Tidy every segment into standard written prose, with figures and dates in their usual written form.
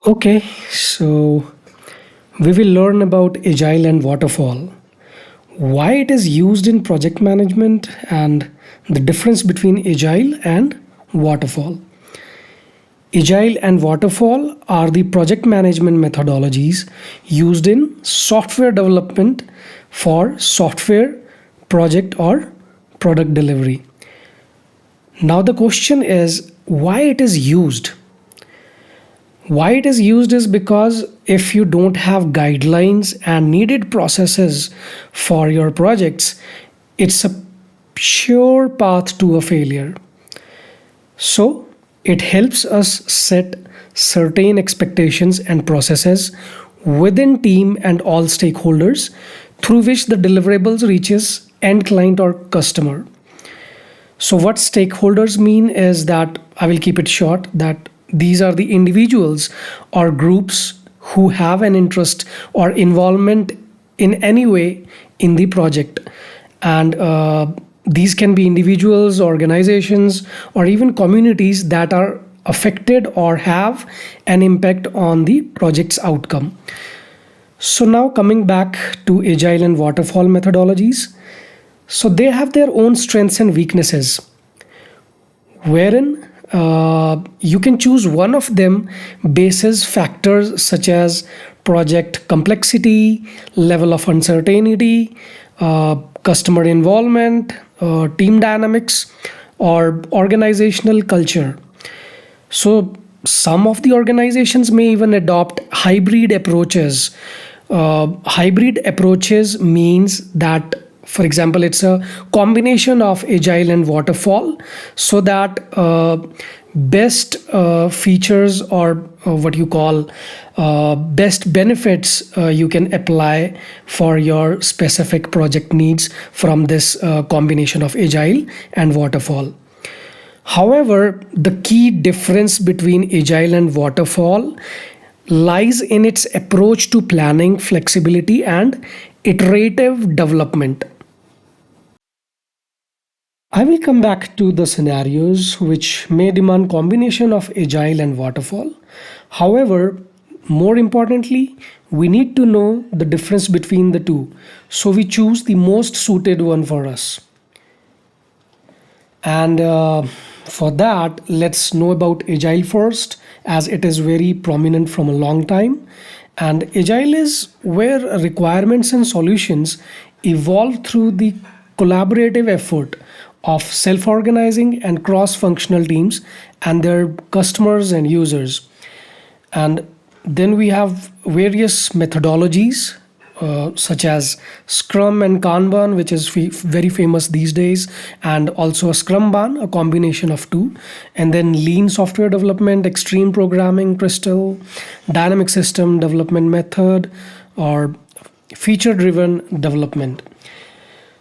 Okay, so we will learn about Agile and Waterfall, why it is used in project management, and the difference between Agile and Waterfall. Agile and Waterfall are the project management methodologies used in software development for software project or product delivery. Now, the question is why it is used. Why it is used is because if you don't have guidelines and needed processes for your projects, it's a sure path to a failure. So, it helps us set certain expectations and processes within team and all stakeholders through which the deliverables reaches end client or customer. So, what stakeholders mean is that I will keep it short that these are the individuals or groups who have an interest or involvement in any way in the project. And these can be individuals, organizations, or even communities that are affected or have an impact on the project's outcome. So, now coming back to Agile and Waterfall methodologies. So they have their own strengths and weaknesses, wherein you can choose one of them basis factors such as project complexity, level of uncertainty, customer involvement, team dynamics, or organizational culture. So some of the organizations may even adopt hybrid approaches. Hybrid approaches means that, for example, it's a combination of agile and waterfall, so that best features or what you call best benefits you can apply for your specific project needs from this combination of agile and waterfall. However, the key difference between agile and waterfall lies in its approach to planning, flexibility, and iterative development. I will come back to the scenarios which may demand combination of agile and waterfall. However, more importantly, we need to know the difference between the two. So we choose the most suited one for us. And for that, let's know about Agile first, as it is very prominent from a long time. And Agile is where requirements and solutions evolve through the collaborative effort of self organizing and cross functional teams and their customers and users. And then we have various methodologies such as Scrum and Kanban, which is very famous these days, and also a Scrumban, a combination of two, and then Lean software development, Extreme programming, Crystal, Dynamic system development method, or feature driven development.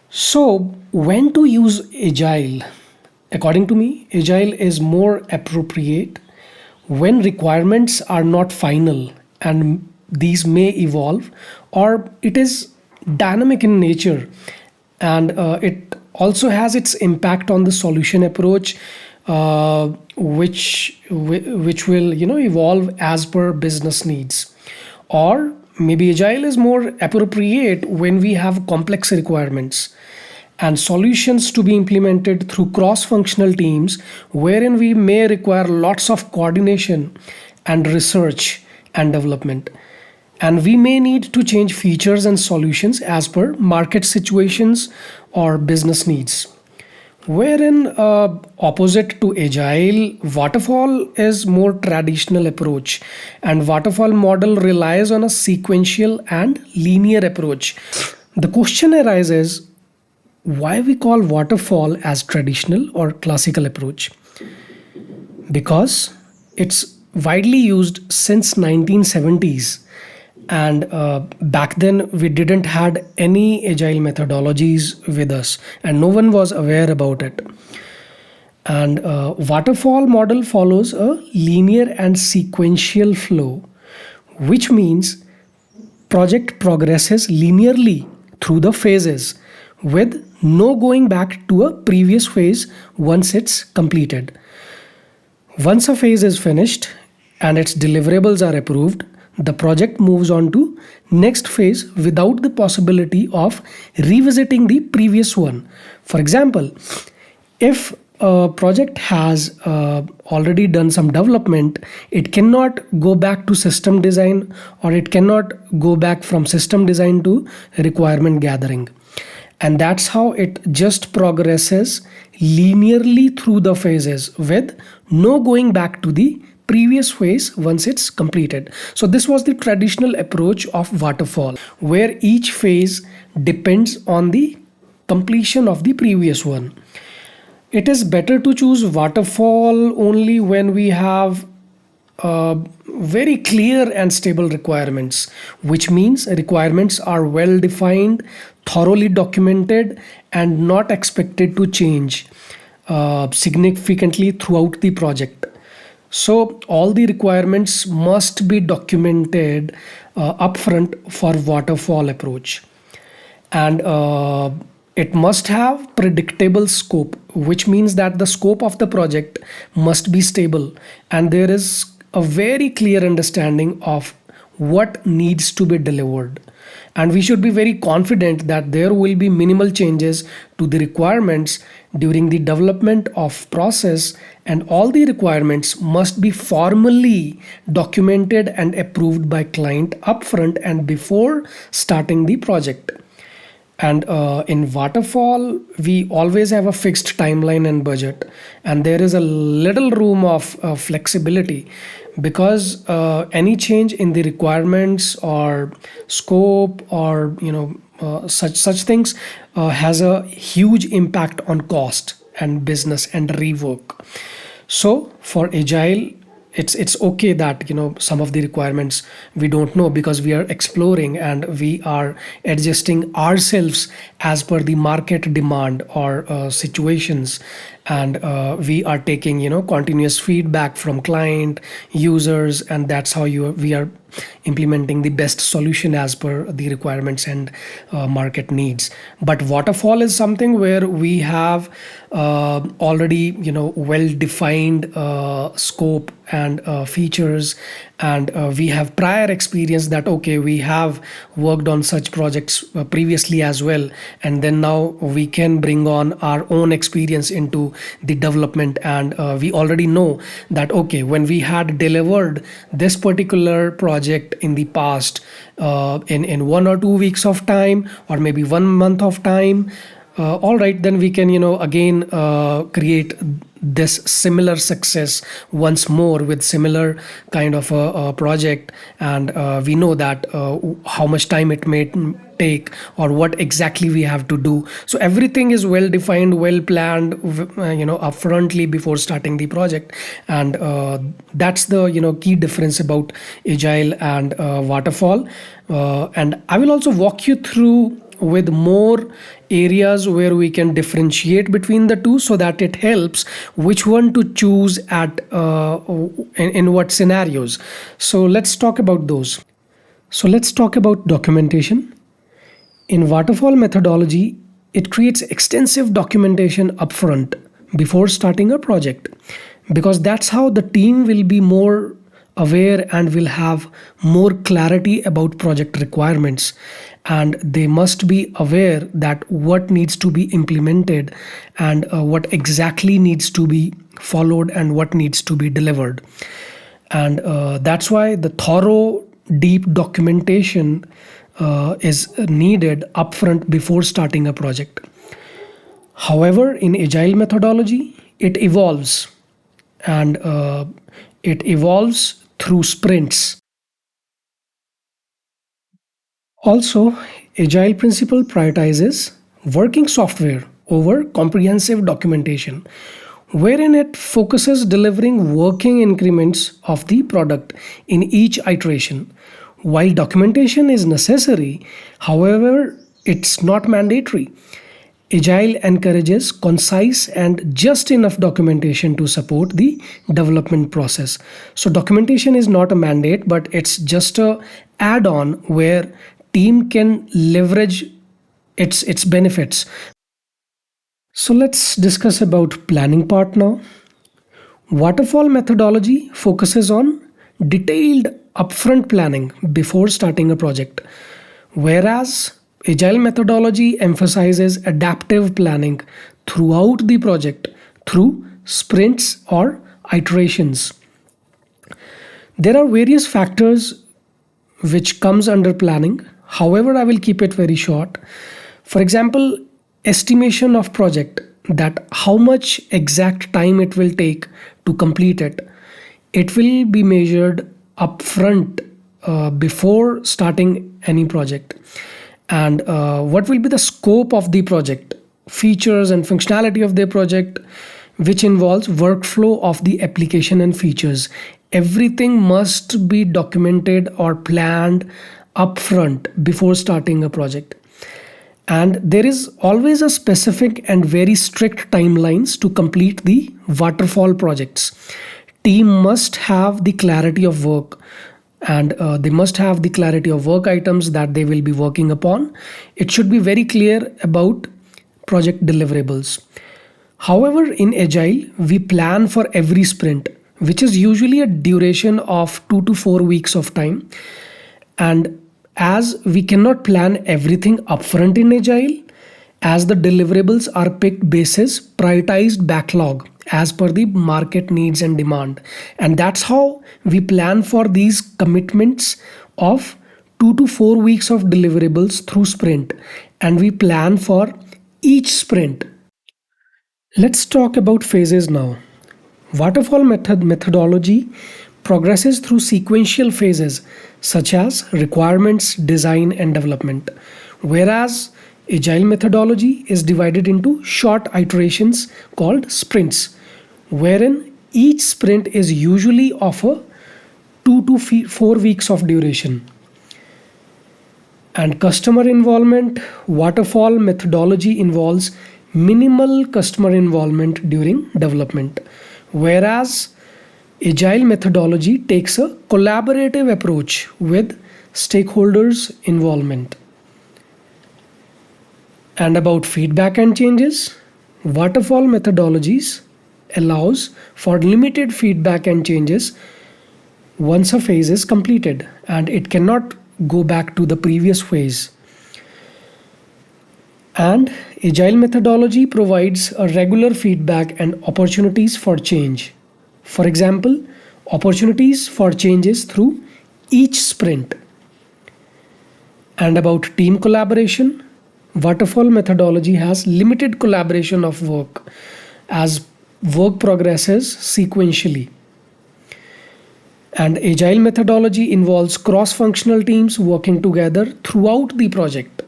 So, when to use Agile? According to me, Agile is more appropriate when requirements are not final and these may evolve, or it is dynamic in nature, and it also has its impact on the solution approach, which will evolve as per business needs. Or maybe agile is more appropriate when we have complex requirements and solutions to be implemented through cross functional teams, wherein we may require lots of coordination and research and development. And we may need to change features and solutions as per market situations or business needs. Wherein opposite to agile, waterfall is more traditional approach, and waterfall model relies on a sequential and linear approach. The question arises, why we call waterfall as traditional or classical approach? Because it's widely used since 1970s, and back then we didn't had any agile methodologies with us and no one was aware about it. And waterfall model follows a linear and sequential flow, which means project progresses linearly through the phases with no going back to a previous phase once it's completed. Once a phase is finished, and its deliverables are approved, the project moves on to next phase without the possibility of revisiting the previous one. For example, if a project has already done some development, it cannot go back to system design, or it cannot go back from system design to requirement gathering. And that's how it just progresses linearly through the phases with no going back to the previous phase once it's completed. So this was the traditional approach of waterfall, where each phase depends on the completion of the previous one. It is better to choose waterfall only when we have very clear and stable requirements, which means requirements are well defined, thoroughly documented, and not expected to change significantly throughout the project. So, all the requirements must be documented upfront for waterfall approach, and it must have predictable scope, which means that the scope of the project must be stable and there is a very clear understanding of what needs to be delivered, and we should be very confident that there will be minimal changes to the requirements during the development of process, and all the requirements must be formally documented and approved by client upfront and before starting the project. And in waterfall, we always have a fixed timeline and budget, and there is a little room of flexibility, because any change in the requirements or scope, or such things has a huge impact on cost and business and rework. So for agile, it's okay that some of the requirements we don't know, because we are exploring and we are adjusting ourselves as per the market demand or situations, and we are taking continuous feedback from client users, and that's how we are implementing the best solution as per the requirements and market needs. But waterfall is something where we have already well defined scope and features, and we have prior experience that okay, we have worked on such projects previously as well, and then now we can bring on our own experience into the development, and we already know that okay, when we had delivered this particular project in the past in 1 or 2 weeks of time, or maybe 1 month of time, all right, then we can again create this similar success once more with similar kind of a project, and we know that how much time it may take or what exactly we have to do. So everything is well defined, well planned, upfrontly before starting the project, and that's the key difference about agile and waterfall. And I will also walk you through with more areas where we can differentiate between the two, so that it helps which one to choose at in what scenarios. So let's talk about those. So let's talk about documentation. In waterfall methodology, it creates extensive documentation upfront before starting a project, because that's how the team will be more aware and will have more clarity about project requirements, and they must be aware that what needs to be implemented, and what exactly needs to be followed, and what needs to be delivered. And that's why the thorough deep documentation is needed upfront before starting a project. However, in agile methodology, it evolves, and it evolves through sprints. Also, agile principle prioritizes working software over comprehensive documentation, wherein it focuses delivering working increments of the product in each iteration. While documentation is necessary, however, it's not mandatory. Agile encourages concise and just enough documentation to support the development process. So documentation is not a mandate, but it's just a add-on where team can leverage its benefits. So let's discuss about planning part now. Waterfall methodology focuses on detailed upfront planning before starting a project, whereas Agile methodology emphasizes adaptive planning throughout the project through sprints or iterations. There are various factors which comes under planning. However, I will keep it very short. For example, estimation of project, that how much exact time it will take to complete it. It will be measured upfront before starting any project. And what will be the scope of the project, features and functionality of the project, which involves workflow of the application and features. Everything must be documented or planned upfront before starting a project. And there is always a specific and very strict timelines to complete the waterfall projects. Team must have the clarity of work, and they must have the clarity of work items that they will be working upon. It should be very clear about project deliverables. However, in Agile, we plan for every sprint, which is usually a duration of 2 to 4 weeks of time. And as we cannot plan everything upfront in Agile, as the deliverables are picked basis prioritized backlog as per the market needs and demand. And that's how we plan for these commitments of 2 to 4 weeks of deliverables through sprint. And we plan for each sprint. Let's talk about phases now. Waterfall methodology progresses through sequential phases such as requirements, design, and development, whereas Agile methodology is divided into short iterations called sprints, wherein each sprint is usually of a 2 to 4 weeks of duration. And customer involvement, waterfall methodology involves minimal customer involvement during development, whereas Agile methodology takes a collaborative approach with stakeholders' involvement. And about feedback and changes, waterfall methodologies allows for limited feedback and changes once a phase is completed, and it cannot go back to the previous phase. And Agile methodology provides a regular feedback and opportunities for change. For example, opportunities for changes through each sprint. And about team collaboration, waterfall methodology has limited collaboration of work as work progresses sequentially. And Agile methodology involves cross-functional teams working together throughout the project.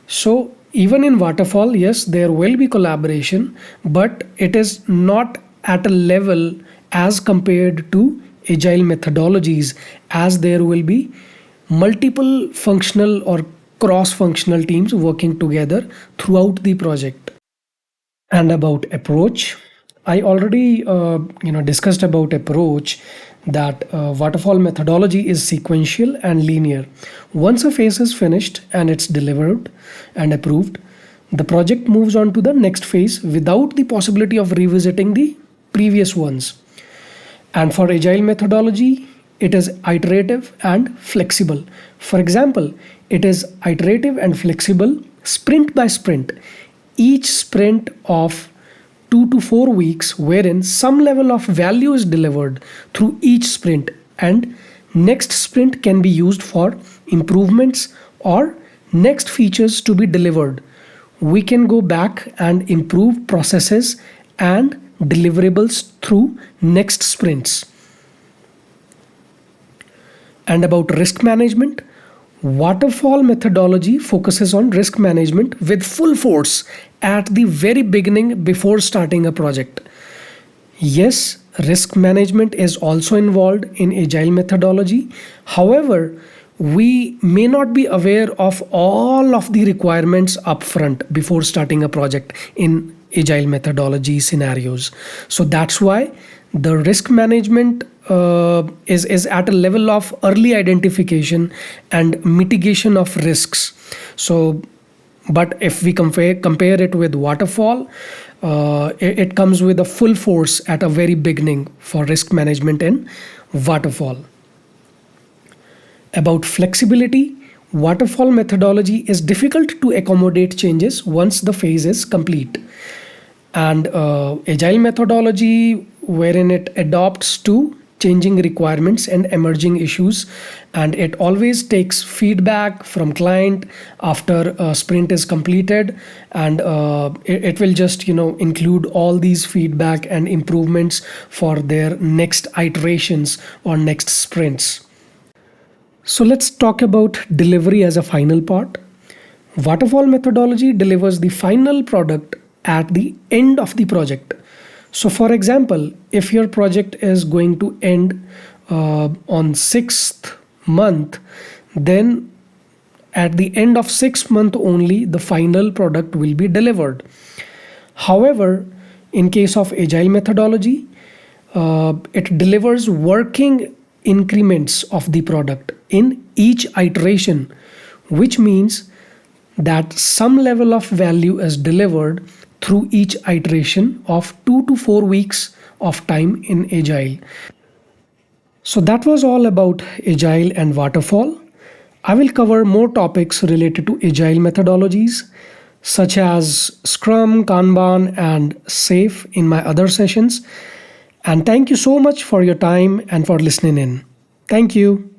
So even in waterfall, yes, there will be collaboration, but it is not at a level as compared to Agile methodologies, as there will be multiple functional or cross-functional teams working together throughout the project. And about approach, I already discussed about approach, that waterfall methodology is sequential and linear. Once a phase is finished and it's delivered and approved, the project moves on to the next phase without the possibility of revisiting the previous ones. And for Agile methodology, it is iterative and flexible. For example, it is iterative and flexible sprint by sprint. Each sprint of 2 to 4 weeks, wherein some level of value is delivered through each sprint, and next sprint can be used for improvements or next features to be delivered. We can go back and improve processes and deliverables through next sprints. And about risk management, waterfall methodology focuses on risk management with full force at the very beginning before starting a project. Yes, risk management is also involved in Agile methodology. However, we may not be aware of all of the requirements upfront before starting a project in Agile methodology scenarios. So that's why the risk management is at a level of early identification and mitigation of risks. So, but if we compare it with waterfall, it comes with a full force at a very beginning for risk management in Waterfall. About flexibility, waterfall methodology is difficult to accommodate changes once the phase is complete. And agile methodology, wherein it adopts to changing requirements and emerging issues, and it always takes feedback from client after a sprint is completed, and it will just include all these feedback and improvements for their next iterations or next sprints. So let's talk about delivery as a final part. Waterfall methodology delivers the final product at the end of the project. So for example, if your project is going to end on 6th month, then at the end of 6th month only the final product will be delivered. However, in case of agile methodology, it delivers working increments of the product in each iteration, which means that some level of value is delivered through each iteration of 2 to 4 weeks of time in agile. So that was all about agile and waterfall. I will cover more topics related to agile methodologies such as Scrum, Kanban, and SAFe in my other sessions. And thank you so much for your time and for listening in. Thank you.